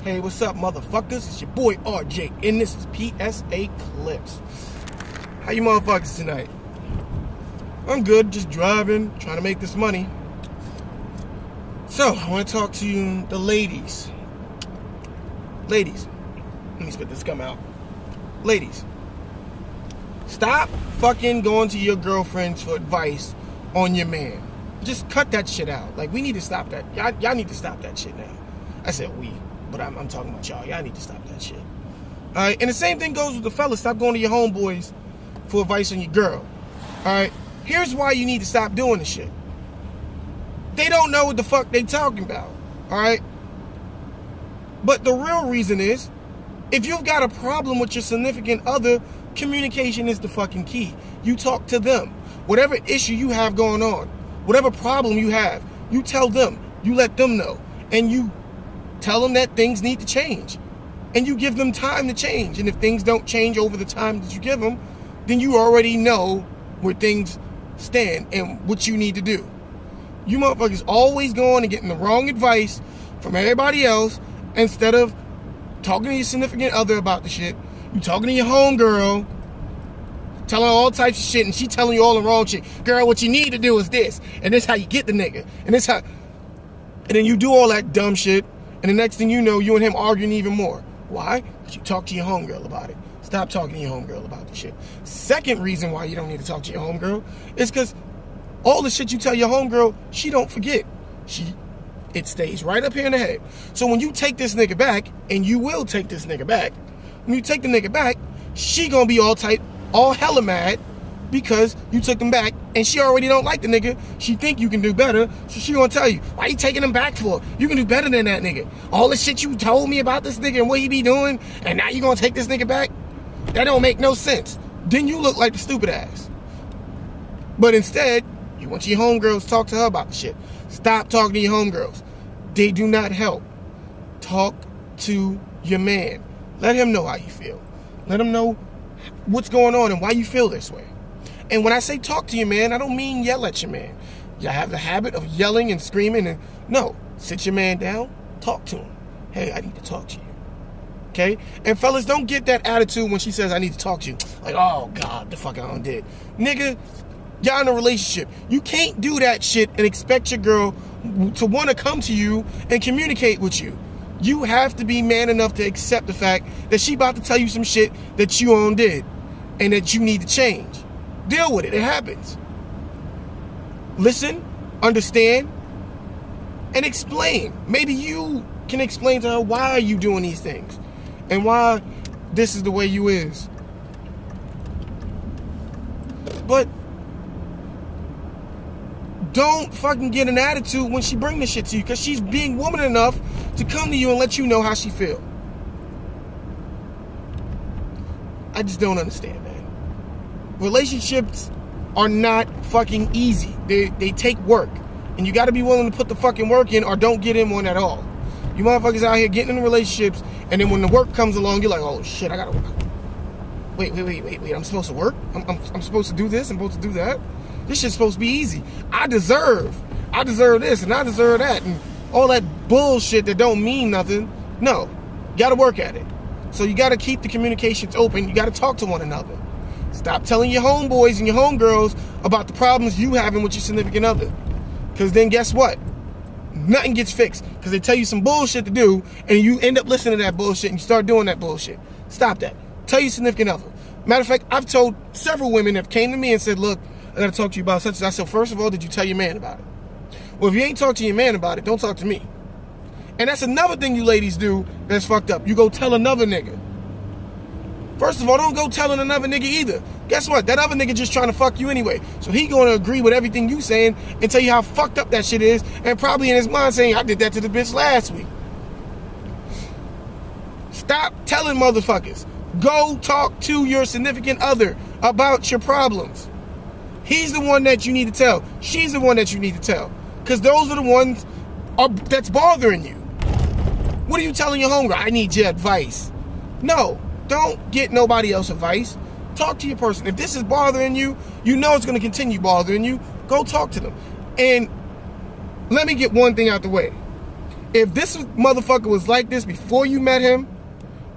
Hey, what's up, motherfuckers? It's your boy RJ, and this is PSA Clips. How you motherfuckers tonight? I'm good, just driving, trying to make this money. So, I want to talk to you, the ladies. Ladies, let me spit this gum out. Ladies, stop fucking going to your girlfriends for advice on your man. Just cut that shit out. Like, we need to stop that. Y'all need to stop that shit now. I said we, but I'm talking about y'all. Y'all need to stop that shit. Alright, and the same thing goes with the fellas. Stop going to your homeboys for advice on your girl. Alright, here's why you need to stop doing this shit. They don't know what the fuck they talking about. Alright? But the real reason is, if you've got a problem with your significant other, communication is the fucking key. You talk to them. Whatever issue you have going on, whatever problem you have, you tell them. You let them know. And you tell them that things need to change. And you give them time to change. And if things don't change over the time that you give them, then you already know where things stand and what you need to do. You motherfuckers always going and getting the wrong advice from everybody else instead of talking to your significant other about the shit. You talking to your homegirl, telling her all types of shit, and she telling you all the wrong shit. Girl, what you need to do is this, and this how you get the nigga, and this how, and then you do all that dumb shit, and the next thing you know, you and him arguing even more. Why? Because you talk to your homegirl about it. Stop talking to your homegirl about this shit. Second reason why you don't need to talk to your homegirl is because all the shit you tell your homegirl, she don't forget. It stays right up here in the head. So when you take this nigga back, and you will take this nigga back, when you take the nigga back, she gonna be all hella mad because you took him back, and she already don't like the nigga. She think you can do better, so she gonna tell you, why you taking him back for? You can do better than that nigga. All the shit you told me about this nigga and what he be doing, and now you gonna take this nigga back? That don't make no sense. Then you look like the stupid ass. But instead, you want your homegirls to talk to her about the shit. Stop talking to your homegirls. They do not help. Talk to your man. Let him know how you feel. Let him know what's going on and why you feel this way. And when I say talk to your man, I don't mean yell at your man. Y'all have the habit of yelling and screaming. And no, sit your man down, talk to him. Hey, I need to talk to you. Okay? And fellas, don't get that attitude when she says, I need to talk to you. Like, oh, God, the fuck I done did. Nigga, y'all in a relationship. You can't do that shit and expect your girl to want to come to you and communicate with you. You have to be man enough to accept the fact that she about to tell you some shit that you did and that you need to change. Deal with it. It happens. Listen, understand, and explain. Maybe you can explain to her why are you doing these things and why this is the way you is. But don't fucking get an attitude when she bring this shit to you, because she's being woman enough to come to you and let you know how she feel. I just don't understand, man. Relationships are not fucking easy. They take work. And you got to be willing to put the fucking work in, or don't get in one at all. You motherfuckers out here getting in relationships, and then when the work comes along, you're like, oh shit, I gotta work. Wait, I'm supposed to work? I'm supposed to do this? I'm supposed to do that? This shit's supposed to be easy. I deserve this and I deserve that and all that bullshit that don't mean nothing. No, you gotta work at it. So you gotta keep the communications open. You gotta talk to one another. Stop telling your homeboys and your homegirls about the problems you having with your significant other. Because then guess what? Nothing gets fixed. Because they tell you some bullshit to do and you end up listening to that bullshit and you start doing that bullshit. Stop that. Tell your significant other. Matter of fact, I've told several women that came to me and said, look, I gotta talk to you about such and such. I said, first of all, did you tell your man about it? Well, if you ain't talked to your man about it, don't talk to me. And that's another thing you ladies do that's fucked up. You go tell another nigga. First of all, don't go telling another nigga either. Guess what? That other nigga just trying to fuck you anyway. So he gonna agree with everything you saying and tell you how fucked up that shit is, and probably in his mind saying, I did that to the bitch last week. Stop telling motherfuckers. Go talk to your significant other about your problems. He's the one that you need to tell. She's the one that you need to tell. Because those are the ones that's bothering you. What are you telling your homegirl? I need your advice. No, don't get nobody else's advice. Talk to your person. If this is bothering you, you know it's going to continue bothering you. Go talk to them. And let me get one thing out the way. If this motherfucker was like this before you met him,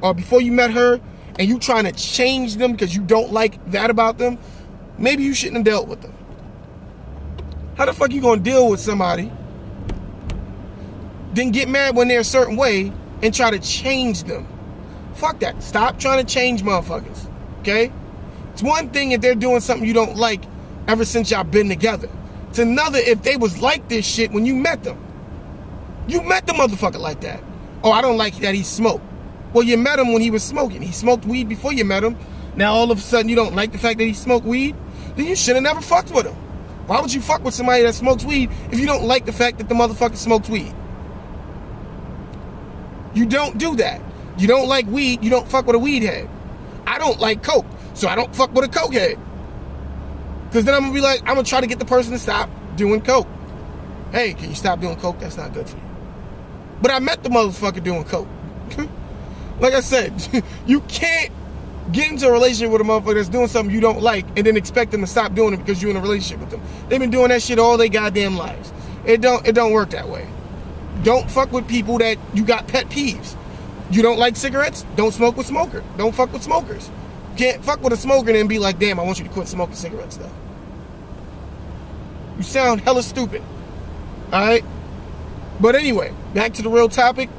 or before you met her, and you trying to change them because you don't like that about them, maybe you shouldn't have dealt with them. How the fuck you gonna deal with somebody, then get mad when they're a certain way and try to change them? Fuck that. Stop trying to change motherfuckers, okay? It's one thing if they're doing something you don't like ever since y'all been together. It's another if they was like this shit when you met them. You met the motherfucker like that. Oh, I don't like that he smoked. Well, you met him when he was smoking. He smoked weed before you met him. Now all of a sudden you don't like the fact that he smoked weed? Then you should have never fucked with him. Why would you fuck with somebody that smokes weed if you don't like the fact that the motherfucker smokes weed? You don't do that. You don't like weed, you don't fuck with a weed head. I don't like coke, so I don't fuck with a coke head. Because then I'm going to be like, I'm going to try to get the person to stop doing coke. Hey, can you stop doing coke? That's not good for you. But I met the motherfucker doing coke. Like I said, you can't get into a relationship with a motherfucker that's doing something you don't like and then expect them to stop doing it because you're in a relationship with them. They've been doing that shit all their goddamn lives. It don't work that way. Don't fuck with people that you got pet peeves. You don't like cigarettes? Don't smoke with smokers. Don't fuck with smokers. Can't fuck with a smoker and then be like, damn, I want you to quit smoking cigarettes though. You sound hella stupid. Alright? But anyway, back to the real topic.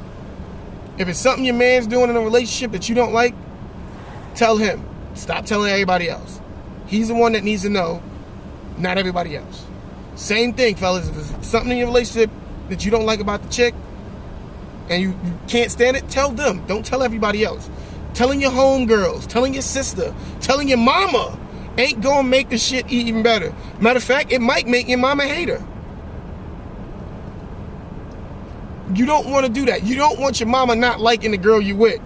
If it's something your man's doing in a relationship that you don't like, tell him. Stop telling everybody else. He's the one that needs to know, not everybody else. Same thing, fellas. If there's something in your relationship that you don't like about the chick, and you can't stand it, tell them. Don't tell everybody else. Telling your homegirls, telling your sister, telling your mama ain't gonna make the shit even better. Matter of fact, it might make your mama hate her. You don't want to do that. You don't want your mama not liking the girl you with.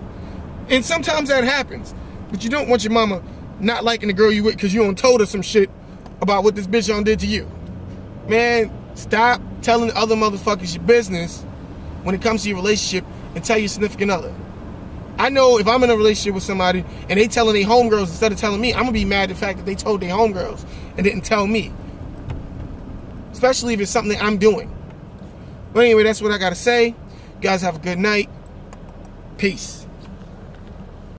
And sometimes that happens. But you don't want your mama not liking the girl you with because you done told her some shit about what this bitch done did to you. Man, stop telling other motherfuckers your business when it comes to your relationship and tell your significant other. I know if I'm in a relationship with somebody and they telling their homegirls instead of telling me, I'm going to be mad at the fact that they told their homegirls and didn't tell me. Especially if it's something that I'm doing. But anyway, that's what I got to say. You guys have a good night. Peace.